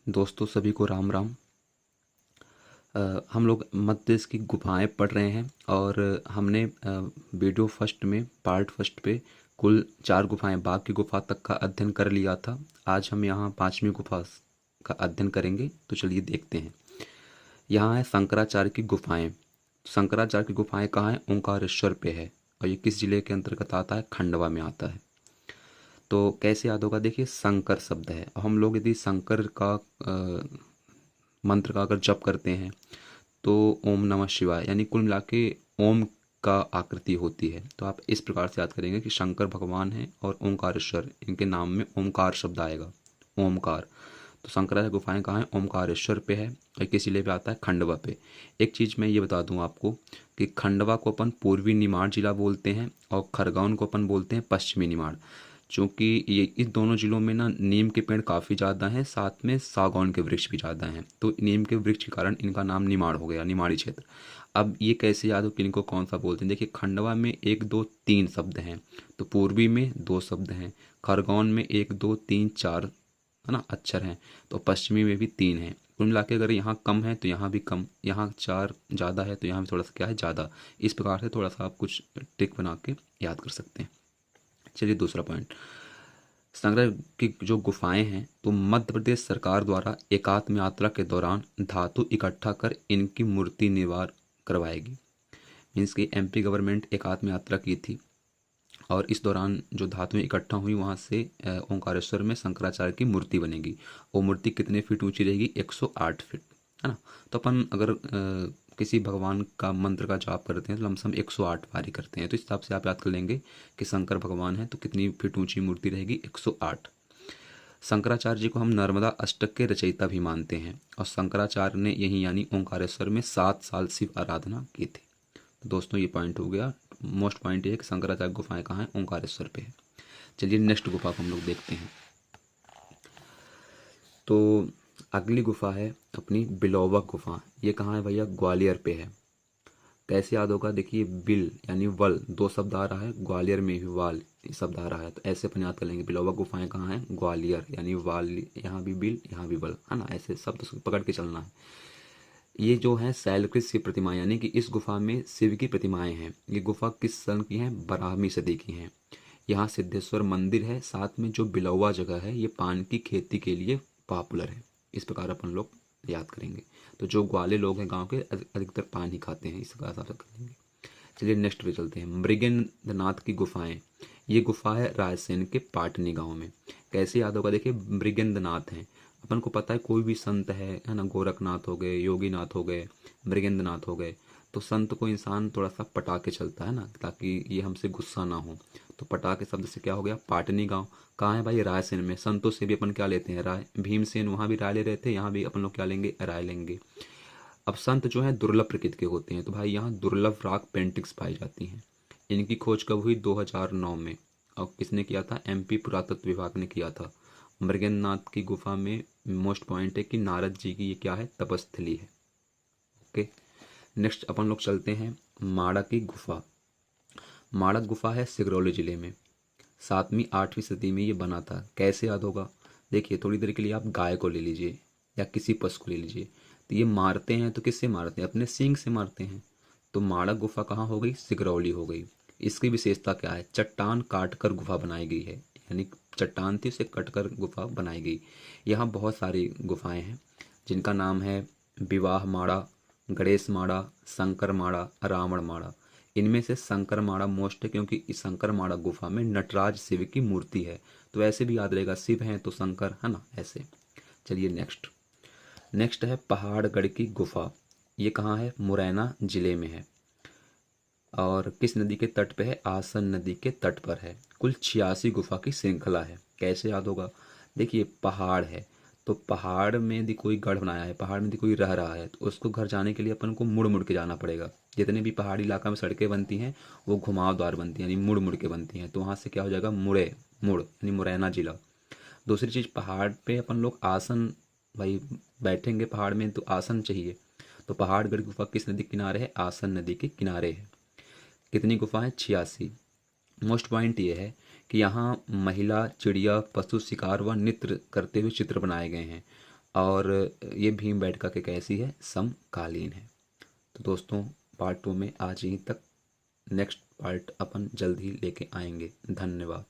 दोस्तों सभी को राम राम। हम लोग मध्य प्रदेश की गुफाएं पढ़ रहे हैं और हमने वीडियो फर्स्ट में पार्ट फर्स्ट पे कुल 4 गुफाएं बाघ की गुफा तक का अध्ययन कर लिया था। आज हम यहाँ 5वीं गुफा का अध्ययन करेंगे, तो चलिए देखते हैं। यहाँ है शंकराचार्य की गुफाएं। शंकराचार्य की गुफाएं कहाँ हैं? ओंकारेश्वर पे है और ये किस जिले के अंतर्गत आता है? खंडवा में आता है। तो कैसे याद होगा? देखिए, शंकर शब्द है। हम लोग यदि शंकर का मंत्र का अगर जप करते हैं तो ओम नमः शिवाय यानी कुल मिला के ओम का आकृति होती है। तो आप इस प्रकार से याद करेंगे कि शंकर भगवान हैं और ओंकारेश्वर, इनके नाम में ओमकार शब्द आएगा, ओमकार। तो शंकराचार्य गुफाएं कहाँ हैं? ओमकारेश्वर पे है और किस जिले पे आता है? खंडवा पे। एक चीज़ मैं ये बता दूं आपको कि खंडवा को अपन पूर्वी निमाड़ जिला बोलते हैं और खरगोन को अपन बोलते हैं पश्चिमी निमाड़। चूँकि ये इस दोनों ज़िलों में ना नीम के पेड़ काफ़ी ज़्यादा हैं, साथ में सागौन के वृक्ष भी ज़्यादा हैं, तो नीम के वृक्ष के कारण इनका नाम निमाड़ हो गया, निमाड़ी क्षेत्र। अब ये कैसे याद हो कि इनको कौन सा बोलते हैं? देखिए, खंडवा में 1 2 3 शब्द हैं, तो पूर्वी में 2 शब्द हैं, खरगोन में 1 2 3 4 है ना अक्षर हैं, तो पश्चिमी में भी 3 हैं। कुल मिला के अगर यहाँ कम है तो यहाँ भी कम, यहाँ 4 ज़्यादा है तो यहाँ भी थोड़ा सा क्या है? ज़्यादा। इस प्रकार से थोड़ा सा आप कुछ ट्रिक बना के याद कर सकते हैं। चलिए दूसरा पॉइंट, संग्रह की जो गुफाएं हैं, तो मध्य प्रदेश सरकार द्वारा एकात्म यात्रा के दौरान धातु इकट्ठा कर इनकी मूर्ति निर्माण करवाएगी। मीन्स की एमपी गवर्नमेंट एकात्म यात्रा की थी और इस दौरान जो धातुएं इकट्ठा हुई वहाँ से ओंकारेश्वर में शंकराचार्य की मूर्ति बनेगी। वो मूर्ति कितने फीट ऊंची रहेगी? 108 फीट, है ना। तो अपन अगर किसी भगवान का मंत्र का जाप करते हैं तो लमसम 108 बारी करते हैं, तो इस हिसाब से आप याद कर लेंगे कि शंकर भगवान है तो कितनी फीट ऊंची मूर्ति रहेगी? 108। शंकराचार्य जी को हम नर्मदा अष्टक के रचयिता भी मानते हैं और शंकराचार्य ने यहीं यानी ओंकारेश्वर में 7 साल शिव आराधना की थी। तो दोस्तों ये पॉइंट हो गया। मोस्ट पॉइंट ये है कि शंकराचार्य गुफाएं कहाँ हैं? ओंकारेश्वर पे है। चलिए नेक्स्ट गुफा को हम लोग देखते हैं। तो अगली गुफा है अपनी बिलोवक गुफा। ये कहाँ है भैया? ग्वालियर पे है। कैसे याद होगा? देखिए, बिल यानी वल 2 शब्द आ रहा है, ग्वालियर में भी वाल शब्द आ रहा है, तो ऐसे अपन याद कर लेंगे। बिलोवक गुफाएं कहाँ हैं? ग्वालियर यानी वाल, यहाँ भी बिल यहाँ भी वल, है ना। ऐसे शब्द पकड़ के चलना है। ये जो है शैलकृत शिव प्रतिमा यानी कि इस गुफा में शिव की प्रतिमाएं हैं। ये गुफा किस सन की है? 12वीं सदी की हैं। यहाँ सिद्धेश्वर मंदिर है, साथ में जो बिलौवा जगह है ये पान की खेती के लिए पॉपुलर है। इस प्रकार अपन लोग याद करेंगे। तो जो ग्वाले लोग हैं गांव के अधिकतर पान ही खाते हैं, इस प्रकार याद करेंगे। चलिए नेक्स्ट पे चलते हैं। मृगेंद्रनाथ की गुफाएं। ये गुफा है रायसेन के पाटनी गांव में। कैसे याद होगा? देखिए, मृगेंद्रनाथ हैं, अपन को पता है कोई भी संत है ना, गोरखनाथ हो गए, योगीनाथ हो गए, मृगेंद्रनाथ हो गए, तो संत को इंसान थोड़ा सा पटा के चलता है ना, ताकि ये हमसे गुस्सा ना हो। तो पटा के शब्द से क्या हो गया? पाटनी गांव। कहाँ है भाई? रायसेन में। संतों से भी अपन क्या लेते हैं? राय। भीमसेन वहाँ भी राय ले रहे थे, यहाँ भी अपन लोग क्या लेंगे? राय लेंगे। अब संत जो है दुर्लभ प्रकृति के होते हैं, तो भाई यहाँ दुर्लभ रॉक पेंटिंग्स पाई जाती हैं। इनकी खोज कब हुई? 2009 में। और किसने किया था? एमपी पुरातत्व विभाग ने किया था। मृगेंद्रनाथ की गुफा में मोस्ट पॉइंट है कि नारद जी की ये क्या है? तपस्थली है। ओके, नेक्स्ट अपन लोग चलते हैं माड़क की गुफा। माड़क गुफा है सिगरौली जिले में। 7वीं 8वीं सदी में ये बना था। कैसे याद होगा? देखिए, थोड़ी देर के लिए आप गाय को ले लीजिए या किसी पशु को ले लीजिए, तो ये मारते हैं तो किससे मारते हैं? अपने सींग से मारते हैं। तो माड़क गुफा कहाँ हो गई? सिगरौली हो गई। इसकी विशेषता क्या है? चट्टान काट कर गुफा बनाई गई है, यानी चट्टान थी उसे कट कर गुफा बनाई गई। यहाँ बहुत सारी गुफाएं हैं जिनका नाम है विवाह माड़ा, गणेश माड़ा, शंकर माड़ा, रावण माड़ा। इनमें से शंकर माड़ा मोस्ट है क्योंकि इस शंकर माड़ा गुफा में नटराज शिव की मूर्ति है, तो ऐसे भी याद रहेगा, शिव हैं तो शंकर, है ना, ऐसे। चलिए नेक्स्ट। नेक्स्ट है पहाड़गढ़ की गुफा। ये कहाँ है? मुरैना जिले में है और किस नदी के तट पे है? आसन नदी के तट पर है। कुल 86 गुफा की श्रृंखला है। कैसे याद होगा? देखिए, पहाड़ है तो पहाड़ में यदि कोई गढ़ बनाया है, पहाड़ में यदि कोई रह रहा है, तो उसको घर जाने के लिए अपन को मुड़ मुड़ के जाना पड़ेगा। जितने भी पहाड़ी इलाका में सड़कें बनती हैं वो घुमावदार बनती हैं, यानी मुड़ मुड़ के बनती हैं, तो वहाँ से क्या हो जाएगा? मुड़े, मुड़ यानी मुरैना जिला। दूसरी चीज़, पहाड़ पे अपन लोग आसन, भाई बैठेंगे पहाड़ में तो आसन चाहिए, तो पहाड़गढ़ गुफा किस नदी के किनारे है? आसन नदी के किनारे है। कितनी गुफा है? 86। मोस्ट पॉइंट ये है कि यहाँ महिला, चिड़िया, पशु शिकार व नृत्य करते हुए चित्र बनाए गए हैं। और ये भीमबेटका की कैसी है, समकालीन है। तो दोस्तों पार्ट 2 में आज यहीं तक, नेक्स्ट पार्ट अपन जल्द ही लेके आएंगे। धन्यवाद।